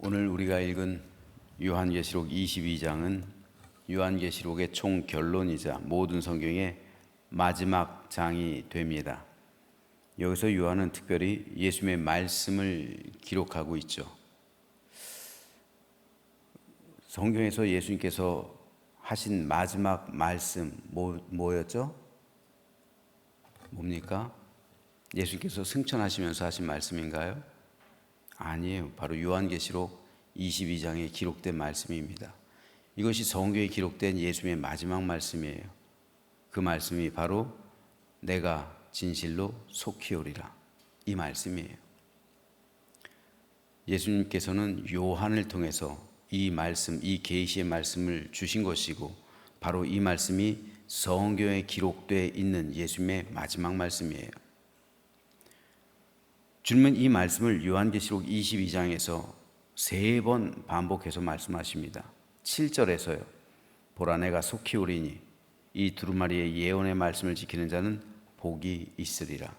오늘 우리가 읽은 요한계시록 22장은 요한계시록의 총 결론이자 모든 성경의 마지막 장이 됩니다. 여기서 요한은 특별히 예수님의 말씀을 기록하고 있죠. 성경에서 예수님께서 하신 마지막 말씀 뭐였죠? 뭡니까? 예수님께서 승천하시면서 하신 말씀인가요? 아니에요. 바로 요한계시록 22장에 기록된 말씀입니다. 이것이 성경에 기록된 예수님의 마지막 말씀이에요. 그 말씀이 바로 내가 진실로 속히 오리라, 이 말씀이에요. 예수님께서는 요한을 통해서 이 말씀, 이 계시의 말씀을 주신 것이고, 바로 이 말씀이 성경에 기록되어 있는 예수님의 마지막 말씀이에요. 주님은 이 말씀을 요한계시록 22장에서 3번 반복해서 말씀하십니다. 7절에서요. 보라 내가 속히 오리니 이 두루마리의 예언의 말씀을 지키는 자는 복이 있으리라.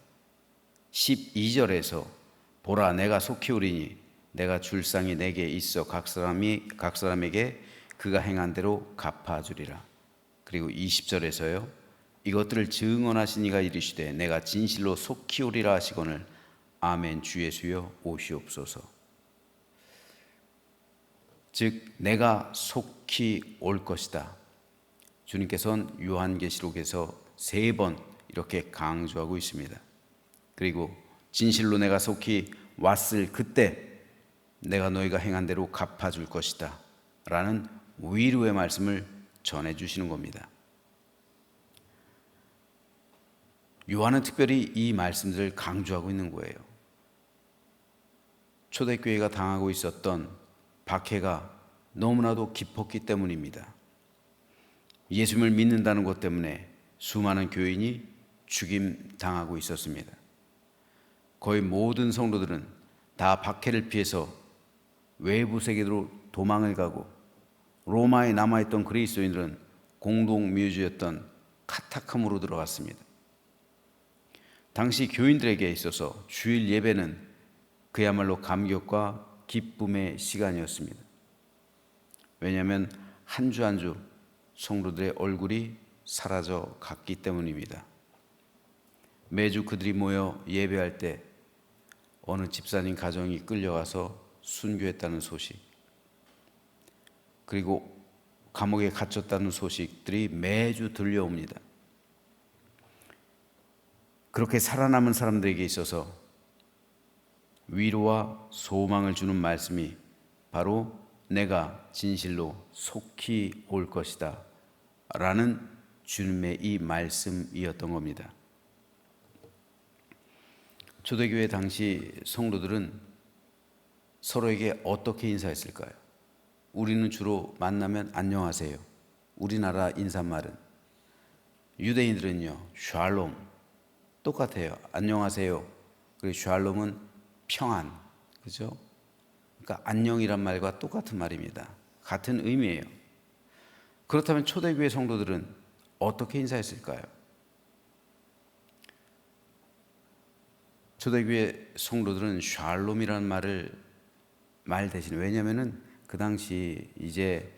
12절에서 보라 내가 속히 오리니 내가 줄 상이 내게 있어 각 사람에게 그가 행한 대로 갚아주리라. 그리고 20절에서요. 이것들을 증언하신 이가 이르시되 내가 진실로 속히 오리라 하시거늘 아멘 주 예수여 오시옵소서. 즉 내가 속히 올 것이다. 주님께서는 요한계시록에서 3번 이렇게 강조하고 있습니다. 그리고 진실로 내가 속히 왔을 그때 내가 너희가 행한 대로 갚아줄 것이다 라는 위로의 말씀을 전해주시는 겁니다. 요한은 특별히 이 말씀들을 강조하고 있는 거예요. 초대교회가 당하고 있었던 박해가 너무나도 깊었기 때문입니다. 예수님을 믿는다는 것 때문에 수많은 교인이 죽임당하고 있었습니다. 거의 모든 성도들은 다 박해를 피해서 외부 세계로 도망을 가고, 로마에 남아있던 그리스도인들은 공동묘지였던 카타콤으로 들어갔습니다. 당시 교인들에게 있어서 주일 예배는 그야말로 감격과 기쁨의 시간이었습니다. 왜냐하면 한 주 한 주 성도들의 얼굴이 사라져 갔기 때문입니다. 매주 그들이 모여 예배할 때 어느 집사님 가정이 끌려가서 순교했다는 소식, 그리고 감옥에 갇혔다는 소식들이 매주 들려옵니다. 그렇게 살아남은 사람들에게 있어서 위로와 소망을 주는 말씀이 바로 내가 진실로 속히 올 것이다 라는 주님의 이 말씀이었던 겁니다. 초대교회 당시 성도들은 서로에게 어떻게 인사했을까요? 우리는 주로 만나면 안녕하세요. 우리나라 인사말은. 유대인들은요 샬롬, 똑같아요. 안녕하세요. 그리고 샬롬은 평안, 그죠? 그러니까 안녕이란 말과 똑같은 말입니다. 같은 의미예요. 그렇다면 초대교회 성도들은 어떻게 인사했을까요? 초대교회 성도들은 샬롬이라는 말 대신, 왜냐하면은 그 당시 이제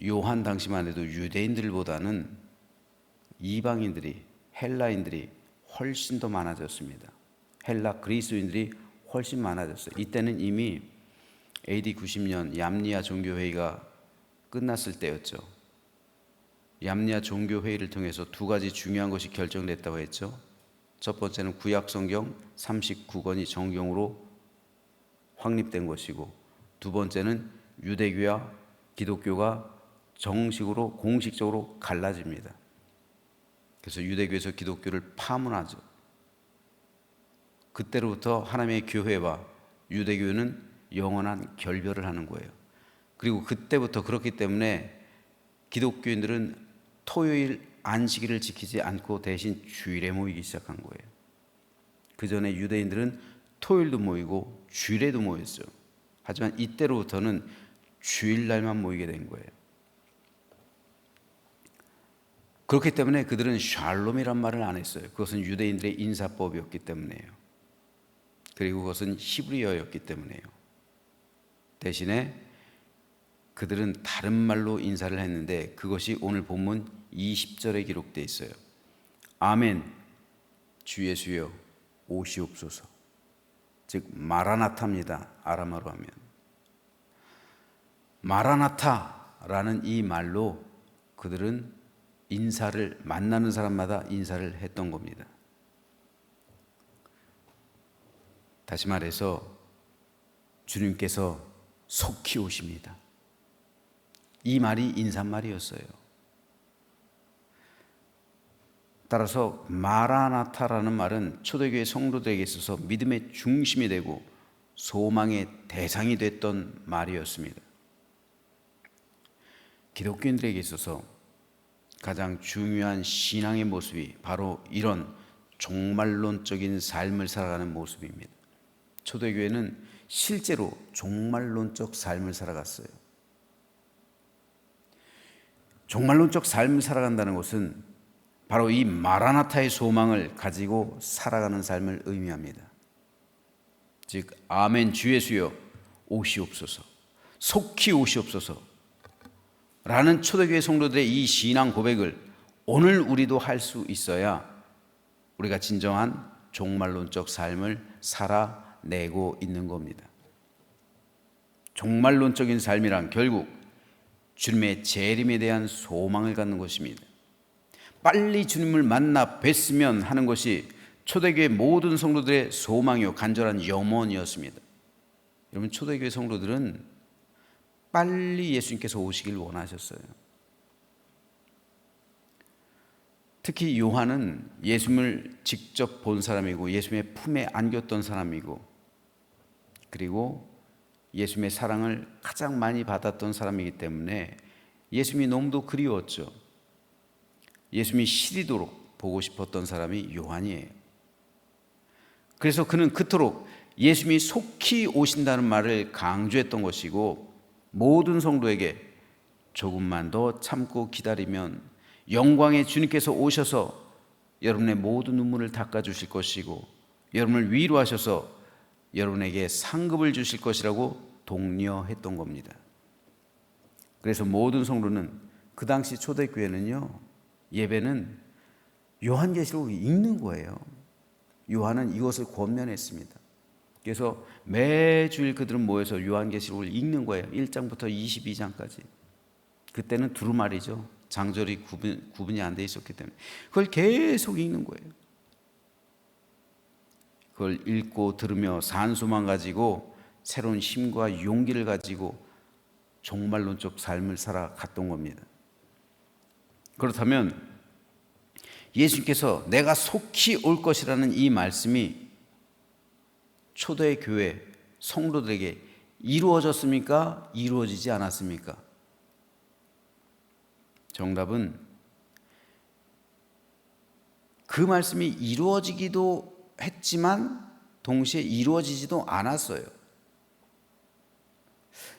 요한 당시만 해도 유대인들보다는 이방인들이, 헬라인들이 훨씬 더 많아졌습니다. 헬라 그리스도인들이 훨씬 많아졌어요. 이때는 이미 AD 90년 얌니아 종교회의가 끝났을 때였죠. 얌니아 종교회의를 통해서 2가지 중요한 것이 결정됐다고 했죠. 첫 번째는 구약성경 39권이 정경으로 확립된 것이고, 두 번째는 유대교와 기독교가 정식으로 공식적으로 갈라집니다. 그래서 유대교에서 기독교를 파문하죠. 그때로부터 하나님의 교회와 유대교는 영원한 결별을 하는 거예요. 그리고 그때부터, 그렇기 때문에 기독교인들은 토요일 안식일을 지키지 않고 대신 주일에 모이기 시작한 거예요. 그 전에 유대인들은 토요일도 모이고 주일에도 모였어요. 하지만 이때로부터는 주일날만 모이게 된 거예요. 그렇기 때문에 그들은 샬롬이란 말을 안 했어요. 그것은 유대인들의 인사법이었기 때문에요. 그리고 그것은 히브리어였기 때문에요. 대신에 그들은 다른 말로 인사를 했는데 그것이 오늘 본문 20절에 기록되어 있어요. 아멘, 주 예수여 오시옵소서. 즉 마라나타입니다. 아람어로 하면 마라나타라는 이 말로 그들은 인사를, 만나는 사람마다 인사를 했던 겁니다. 다시 말해서 주님께서 속히 오십니다. 이 말이 인사말이었어요. 따라서 마라나타라는 말은 초대교회 성도들에게 있어서 믿음의 중심이 되고 소망의 대상이 됐던 말이었습니다. 기독교인들에게 있어서 가장 중요한 신앙의 모습이 바로 이런 종말론적인 삶을 살아가는 모습입니다. 초대교회는 실제로 종말론적 삶을 살아갔어요. 종말론적 삶을 살아간다는 것은 바로 이 마라나타의 소망을 가지고 살아가는 삶을 의미합니다. 즉 아멘, 주 예수여 오시옵소서, 속히 오시옵소서 라는 초대교회 성도들의 이 신앙 고백을 오늘 우리도 할 수 있어야 우리가 진정한 종말론적 삶을 살아내고 있는 겁니다. 종말론적인 삶이란 결국 주님의 재림에 대한 소망을 갖는 것입니다. 빨리 주님을 만나 뵀으면 하는 것이 초대교회 모든 성도들의 소망이요 간절한 염원이었습니다. 여러분, 초대교회 성도들은 빨리 예수님께서 오시길 원하셨어요. 특히 요한은 예수님을 직접 본 사람이고 예수님의 품에 안겼던 사람이고 그리고 예수님의 사랑을 가장 많이 받았던 사람이기 때문에 예수님이 너무도 그리웠죠. 예수님이 시리도록 보고 싶었던 사람이 요한이에요. 그래서 그는 그토록 예수님이 속히 오신다는 말을 강조했던 것이고 모든 성도에게 조금만 더 참고 기다리면 영광의 주님께서 오셔서 여러분의 모든 눈물을 닦아주실 것이고 여러분을 위로하셔서 여러분에게 상급을 주실 것이라고 독려했던 겁니다. 그래서 모든 성도는 그 당시 초대교회는요, 예배는 요한계시록을 읽는 거예요. 요한은 이것을 권면했습니다. 그래서 매주일 그들은 모여서 요한계시록을 읽는 거예요. 1장부터 22장까지. 그때는 두루마리죠. 장절이 구분이 안 돼 있었기 때문에 그걸 계속 읽는 거예요. 그걸 읽고 들으며 산소만 가지고 새로운 힘과 용기를 가지고 종말론적 삶을 살아갔던 겁니다. 그렇다면 예수님께서 내가 속히 올 것이라는 이 말씀이 초대교회 성도들에게 이루어졌습니까? 이루어지지 않았습니까? 정답은 그 말씀이 이루어지기도 했지만 동시에 이루어지지도 않았어요.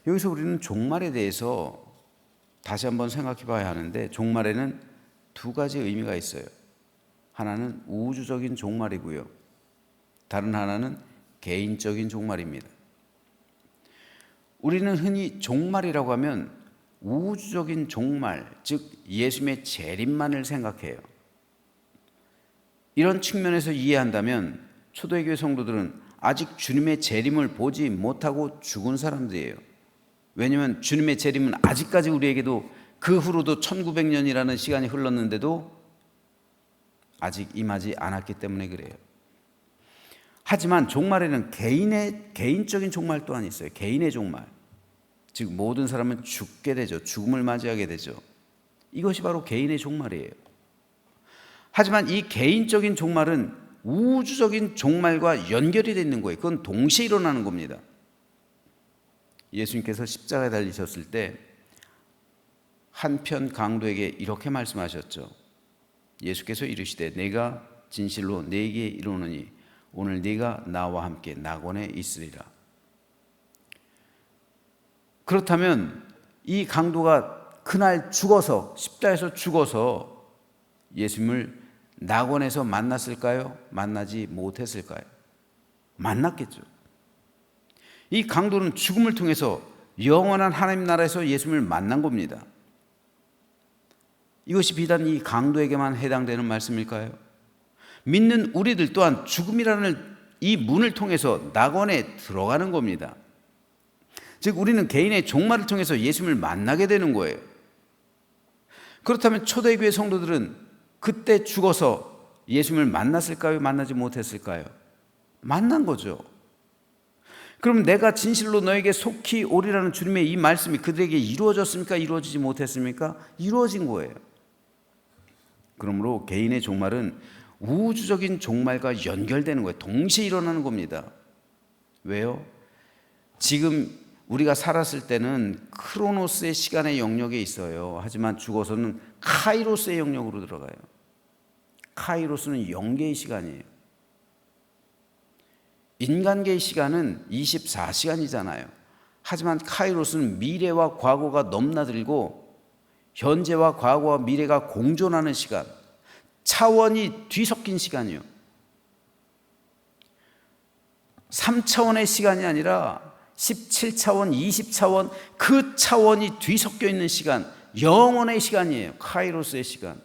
여기서 우리는 종말에 대해서 다시 한번 생각해 봐야 하는데 종말에는 두 가지 의미가 있어요. 하나는 우주적인 종말이고요. 다른 하나는 개인적인 종말입니다. 우리는 흔히 종말이라고 하면 우주적인 종말, 즉 예수님의 재림만을 생각해요. 이런 측면에서 이해한다면 초대교회 성도들은 아직 주님의 재림을 보지 못하고 죽은 사람들이에요. 왜냐하면 주님의 재림은 아직까지 우리에게도 그 후로도 1900년이라는 시간이 흘렀는데도 아직 임하지 않았기 때문에 그래요. 하지만 종말에는 개인적인 종말 또한 있어요. 개인의 종말. 즉 모든 사람은 죽게 되죠. 죽음을 맞이하게 되죠. 이것이 바로 개인의 종말이에요. 하지만 이 개인적인 종말은 우주적인 종말과 연결이 되어 있는 거예요. 그건 동시에 일어나는 겁니다. 예수님께서 십자가에 달리셨을 때 한편 강도에게 이렇게 말씀하셨죠. 예수께서 이르시되 내가 진실로 네게 이르노니 오늘 네가 나와 함께 낙원에 있으리라. 그렇다면 이 강도가 그날 죽어서 십자가에서 죽어서 예수님을 낙원에서 만났을까요? 만나지 못했을까요? 만났겠죠. 이 강도는 죽음을 통해서 영원한 하나님 나라에서 예수님을 만난 겁니다. 이것이 비단 이 강도에게만 해당되는 말씀일까요? 믿는 우리들 또한 죽음이라는 이 문을 통해서 낙원에 들어가는 겁니다. 즉 우리는 개인의 종말을 통해서 예수님을 만나게 되는 거예요. 그렇다면 초대교회 성도들은 그때 죽어서 예수님을 만났을까요? 만나지 못했을까요? 만난 거죠. 그럼 내가 진실로 너에게 속히 오리라는 주님의 이 말씀이 그들에게 이루어졌습니까? 이루어지지 못했습니까? 이루어진 거예요. 그러므로 개인의 종말은 우주적인 종말과 연결되는 거예요. 동시에 일어나는 겁니다. 왜요? 지금 우리가 살았을 때는 크로노스의 시간의 영역에 있어요. 하지만 죽어서는 카이로스의 영역으로 들어가요. 카이로스는 영계의 시간이에요. 인간계의 시간은 24시간이잖아요. 하지만 카이로스는 미래와 과거가 넘나들고 현재와 과거와 미래가 공존하는 시간, 차원이 뒤섞인 시간이요. 3차원의 시간이 아니라 17차원, 20차원, 그 차원이 뒤섞여 있는 시간, 영원의 시간이에요. 카이로스의 시간.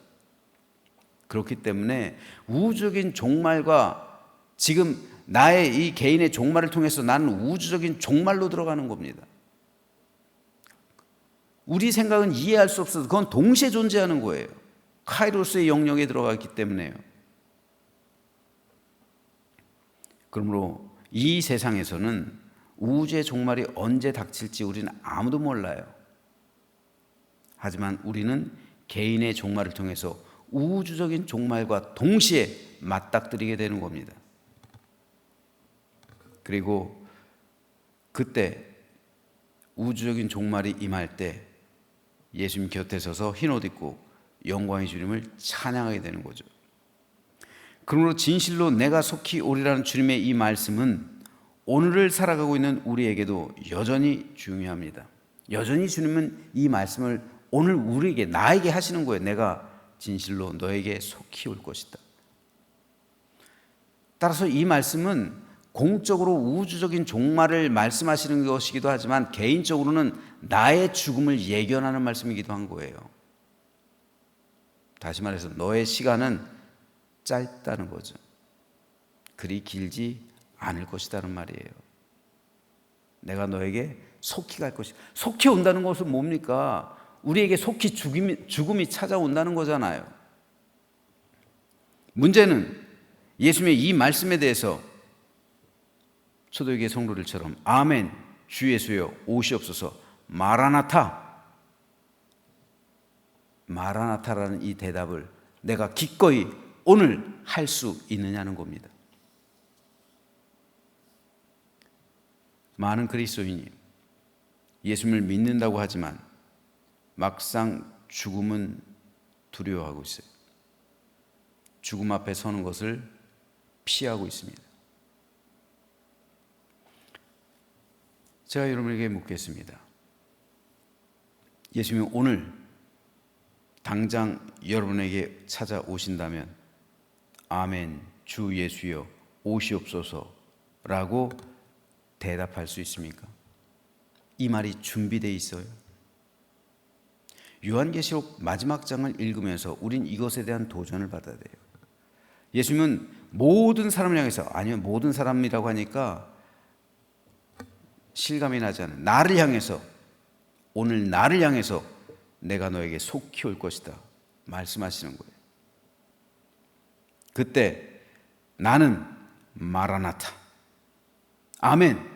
그렇기 때문에 우주적인 종말과 지금 나의 이 개인의 종말을 통해서 나는 우주적인 종말로 들어가는 겁니다. 우리 생각은 이해할 수 없어서 그건 동시에 존재하는 거예요. 카이로스의 영역에 들어가기 때문에요. 그러므로 이 세상에서는 우주의 종말이 언제 닥칠지 우리는 아무도 몰라요. 하지만 우리는 개인의 종말을 통해서 우주적인 종말과 동시에 맞닥뜨리게 되는 겁니다. 그리고 그때 우주적인 종말이 임할 때 예수님 곁에 서서 흰옷 입고 영광의 주님을 찬양하게 되는 거죠. 그러므로 진실로 내가 속히 오리라는 주님의 이 말씀은 오늘을 살아가고 있는 우리에게도 여전히 중요합니다. 여전히 주님은 이 말씀을 오늘 우리에게, 나에게 하시는 거예요. 내가 진실로 너에게 속히 올 것이다. 따라서 이 말씀은 공적으로 우주적인 종말을 말씀하시는 것이기도 하지만 개인적으로는 나의 죽음을 예견하는 말씀이기도 한 거예요. 다시 말해서 너의 시간은 짧다는 거죠. 그리 길지 않을 것이라는 말이에요. 내가 너에게 속히 갈 것이다. 속히 온다는 것은 뭡니까? 우리에게 속히 죽음이 찾아온다는 거잖아요. 문제는 예수님의 이 말씀에 대해서 초대교회 성도들처럼 아멘, 주 예수여 오시옵소서, 마라나타라는 이 대답을 내가 기꺼이 오늘 할 수 있느냐는 겁니다. 많은 그리스도인이 예수님을 믿는다고 하지만 막상 죽음은 두려워하고 있어요. 죽음 앞에 서는 것을 피하고 있습니다. 제가 여러분에게 묻겠습니다. 예수님이 오늘 당장 여러분에게 찾아오신다면 아멘, 주 예수여 오시옵소서라고 대답할 수 있습니까? 이 말이 준비되어 있어요. 요한계시록 마지막 장을 읽으면서 우린 이것에 대한 도전을 받아야 돼요. 예수님은 모든 사람을 향해서, 아니면 모든 사람이라고 하니까 실감이 나지 않아요. 나를 향해서, 오늘 나를 향해서 내가 너에게 속히 올 것이다 말씀하시는 거예요. 그때 나는 마라나타, 아멘,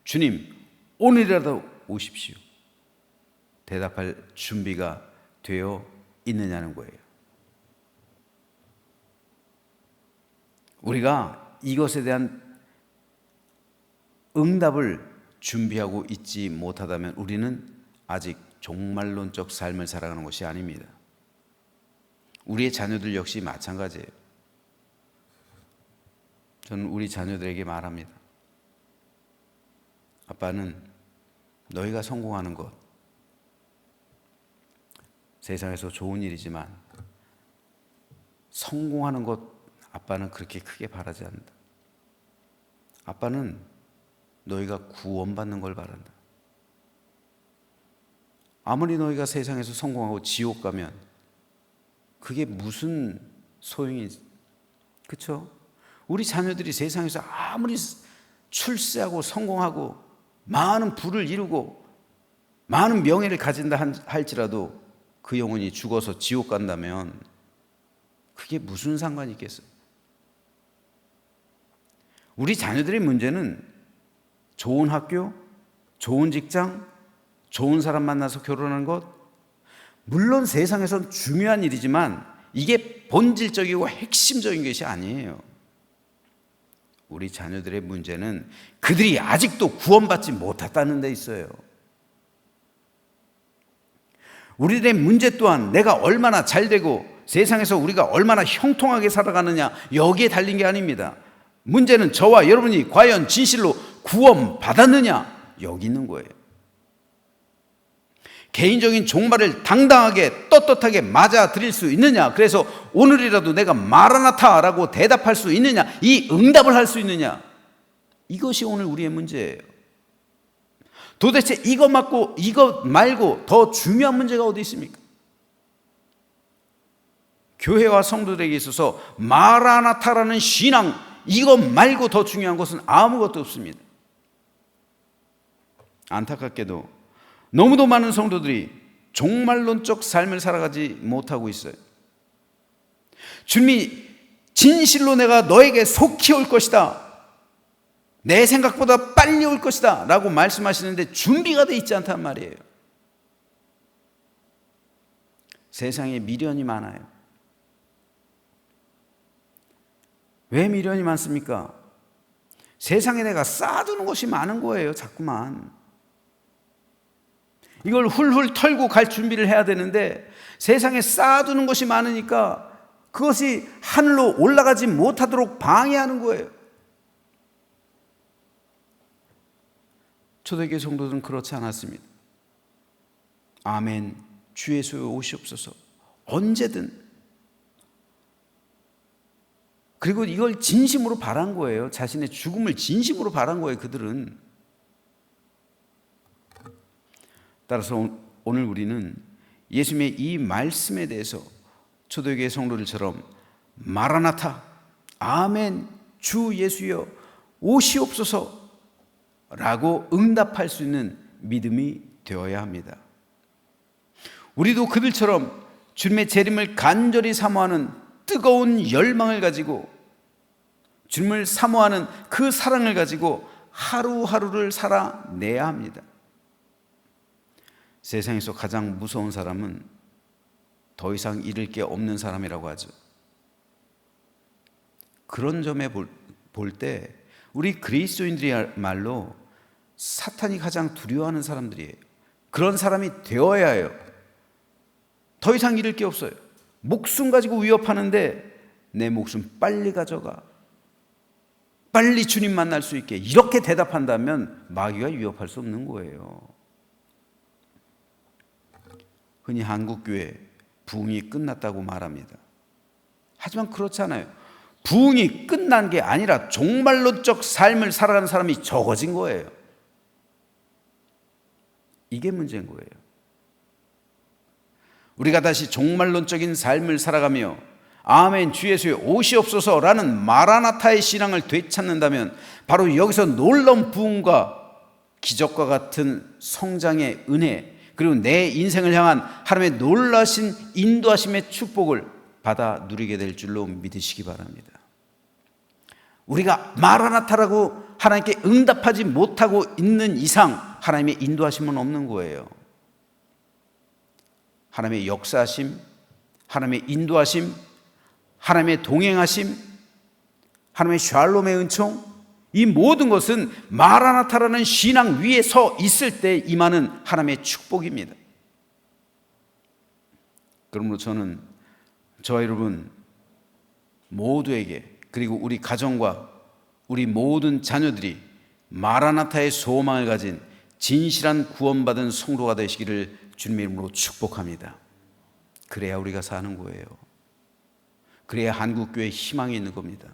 주님 오늘이라도 오십시오 대답할 준비가 되어 있느냐는 거예요. 우리가 이것에 대한 응답을 준비하고 있지 못하다면 우리는 아직 종말론적 삶을 살아가는 것이 아닙니다. 우리의 자녀들 역시 마찬가지예요. 저는 우리 자녀들에게 말합니다. 아빠는 너희가 성공하는 것, 세상에서 좋은 일이지만 성공하는 것 아빠는 그렇게 크게 바라지 않는다. 아빠는 너희가 구원받는 걸 바란다. 아무리 너희가 세상에서 성공하고 지옥 가면 그게 무슨 소용이, 그렇죠? 우리 자녀들이 세상에서 아무리 출세하고 성공하고 많은 부를 이루고 많은 명예를 가진다 할지라도 그 영혼이 죽어서 지옥 간다면 그게 무슨 상관이 있겠어요? 우리 자녀들의 문제는 좋은 학교, 좋은 직장, 좋은 사람 만나서 결혼하는 것, 물론 세상에선 중요한 일이지만 이게 본질적이고 핵심적인 것이 아니에요. 우리 자녀들의 문제는 그들이 아직도 구원받지 못했다는 데 있어요. 우리들의 문제 또한 내가 얼마나 잘되고 세상에서 우리가 얼마나 형통하게 살아가느냐, 여기에 달린 게 아닙니다. 문제는 저와 여러분이 과연 진실로 구원받았느냐, 여기 있는 거예요. 개인적인 종말을 당당하게 떳떳하게 맞아 드릴 수 있느냐, 그래서 오늘이라도 내가 마라나타라고 대답할 수 있느냐, 이 응답을 할 수 있느냐, 이것이 오늘 우리의 문제예요. 도대체 이거 말고 더 중요한 문제가 어디 있습니까? 교회와 성도들에게 있어서 마라나타라는 신앙, 이거 말고 더 중요한 것은 아무것도 없습니다. 안타깝게도 너무도 많은 성도들이 종말론적 삶을 살아가지 못하고 있어요. 주님이 진실로 내가 너에게 속히 올 것이다, 내 생각보다 빨리 올 것이다 라고 말씀하시는데 준비가 돼 있지 않단 말이에요. 세상에 미련이 많아요. 왜 미련이 많습니까? 세상에 내가 쌓아두는 것이 많은 거예요. 자꾸만 이걸 훌훌 털고 갈 준비를 해야 되는데 세상에 쌓아두는 것이 많으니까 그것이 하늘로 올라가지 못하도록 방해하는 거예요. 초대교회 성도들은 그렇지 않았습니다. 아멘, 주 예수여 오시옵소서, 언제든. 그리고 이걸 진심으로 바란 거예요. 자신의 죽음을 진심으로 바란 거예요, 그들은. 따라서 오늘 우리는 예수님의 이 말씀에 대해서 초대교회 성도들처럼 마라나타, 아멘, 주 예수여 오시옵소서 라고 응답할 수 있는 믿음이 되어야 합니다. 우리도 그들처럼 주님의 재림을 간절히 사모하는 뜨거운 열망을 가지고, 주님을 사모하는 그 사랑을 가지고 하루하루를 살아내야 합니다. 세상에서 가장 무서운 사람은 더 이상 잃을 게 없는 사람이라고 하죠. 그런 점에 볼 때 우리 그리스도인들이야말로 사탄이 가장 두려워하는 사람들이에요. 그런 사람이 되어야 해요. 더 이상 잃을 게 없어요. 목숨 가지고 위협하는데 내 목숨 빨리 가져가, 빨리 주님 만날 수 있게, 이렇게 대답한다면 마귀가 위협할 수 없는 거예요. 흔히 한국교회 부흥이 끝났다고 말합니다. 하지만 그렇지 않아요. 부흥이 끝난 게 아니라 종말론적 삶을 살아가는 사람이 적어진 거예요. 이게 문제인 거예요. 우리가 다시 종말론적인 삶을 살아가며 아멘 주 예수여 오시옵소서라는 마라나타의 신앙을 되찾는다면 바로 여기서 놀라운 부흥과 기적과 같은 성장의 은혜, 그리고 내 인생을 향한 하나님의 놀라신 인도하심의 축복을 받아 누리게 될 줄로 믿으시기 바랍니다. 우리가 마라나타라고 하나님께 응답하지 못하고 있는 이상 하나님의 인도하심은 없는 거예요. 하나님의 역사하심, 하나님의 인도하심, 하나님의 동행하심, 하나님의 샬롬의 은총, 이 모든 것은 마라나타라는 신앙 위에 서 있을 때 임하는 하나님의 축복입니다. 그러므로 저는 저와 여러분 모두에게, 그리고 우리 가정과 우리 모든 자녀들이 마라나타의 소망을 가진 진실한 구원받은 성도가 되시기를 주님의 이름으로 축복합니다. 그래야 우리가 사는 거예요. 그래야 한국교회에 희망이 있는 겁니다.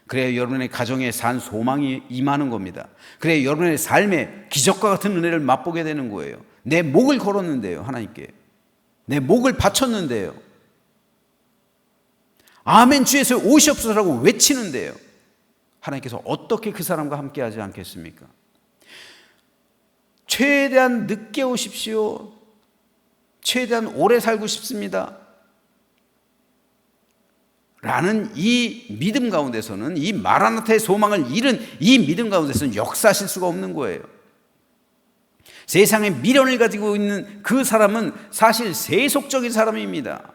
그래야 여러분의 가정에 산 소망이 임하는 겁니다. 그래야 여러분의 삶에 기적과 같은 은혜를 맛보게 되는 거예요. 내 목을 걸었는데요, 하나님께. 내 목을 바쳤는데요. 아멘 주 예수여 오시옵소서라고 외치는데요. 하나님께서 어떻게 그 사람과 함께 하지 않겠습니까? 최대한 늦게 오십시오. 최대한 오래 살고 싶습니다. 라는 이 믿음 가운데서는, 이 마라나타의 소망을 잃은 이 믿음 가운데서는 역사하실 수가 없는 거예요. 세상에 미련을 가지고 있는 그 사람은 사실 세속적인 사람입니다.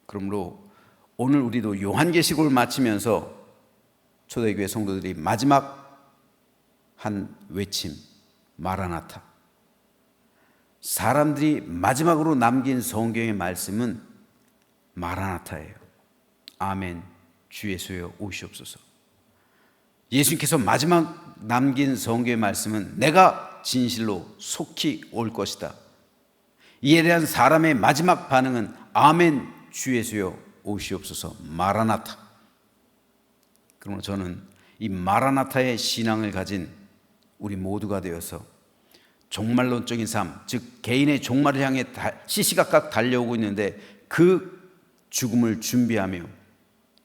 그러므로 오늘 우리도 요한계시록을 마치면서 초대교회 성도들이 마지막 한 외침, 마라나타. 사람들이 마지막으로 남긴 성경의 말씀은 마라나타예요. 아멘 주 예수여 오시옵소서. 예수님께서 마지막 남긴 성경의 말씀은 내가 진실로 속히 올 것이다. 이에 대한 사람의 마지막 반응은 아멘 주 예수여 오시옵소서. 마라나타. 그러므로 저는 이 마라나타의 신앙을 가진 우리 모두가 되어서 종말론적인 삶, 즉 개인의 종말을 향해 시시각각 달려오고 있는데 그 죽음을 준비하며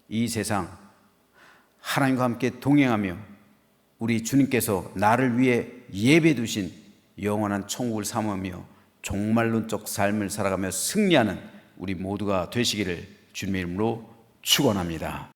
이 세상 하나님과 함께 동행하며 우리 주님께서 나를 위해 예배 두신 영원한 천국을 삼으며 종말론적 삶을 살아가며 승리하는 우리 모두가 되시기를 주님의 이름으로 축원합니다.